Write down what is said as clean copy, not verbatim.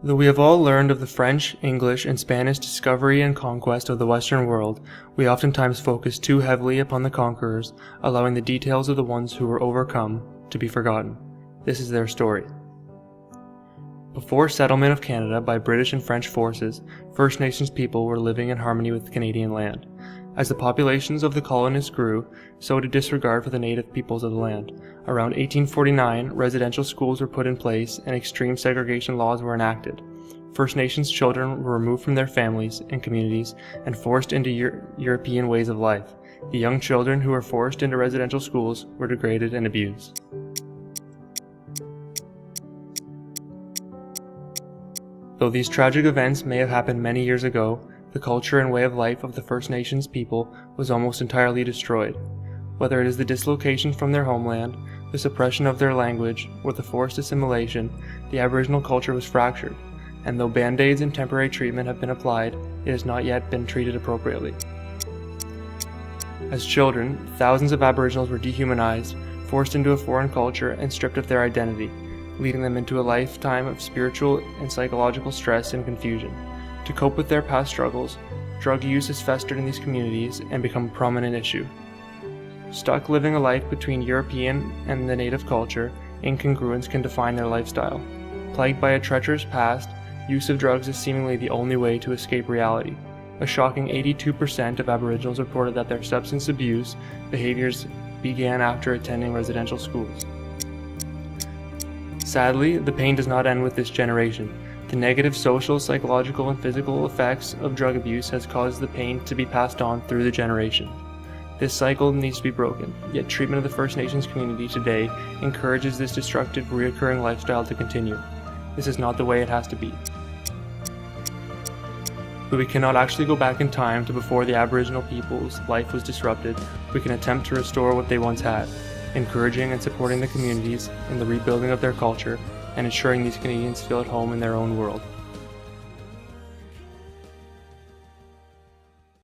Though we have all learned of the French, English, and Spanish discovery and conquest of the Western world, we oftentimes focus too heavily upon the conquerors, allowing the details of the ones who were overcome to be forgotten. This is their story. Before settlement of Canada by British and French forces, First Nations people were living in harmony with Canadian land. As the populations of the colonists grew, so did disregard for the native peoples of the land. Around 1849, residential schools were put in place and extreme segregation laws were enacted. First Nations children were removed from their families and communities and forced into European ways of life. The young children who were forced into residential schools were degraded and abused. Though these tragic events may have happened many years ago, the culture and way of life of the First Nations people was almost entirely destroyed. Whether it is the dislocation from their homeland, the suppression of their language, or the forced assimilation, the Aboriginal culture was fractured, and though band-aids and temporary treatment have been applied, it has not yet been treated appropriately. As children, thousands of Aboriginals were dehumanized, forced into a foreign culture, and stripped of their identity, leading them into a lifetime of spiritual and psychological stress and confusion. To cope with their past struggles, drug use has festered in these communities and become a prominent issue. Stuck living a life between European and the native culture, incongruence can define their lifestyle. Plagued by a treacherous past, use of drugs is seemingly the only way to escape reality. A shocking 82% of Aboriginals reported that their substance abuse behaviors began after attending residential schools. Sadly, the pain does not end with this generation. The negative social, psychological, and physical effects of drug abuse has caused the pain to be passed on through the generation. This cycle needs to be broken, yet treatment of the First Nations community today encourages this destructive, reoccurring lifestyle to continue. This is not the way it has to be. But we cannot actually go back in time to before the Aboriginal people's life was disrupted. We can attempt to restore what they once had, encouraging and supporting the communities in the rebuilding of their culture, and ensuring these Canadians feel at home in their own world.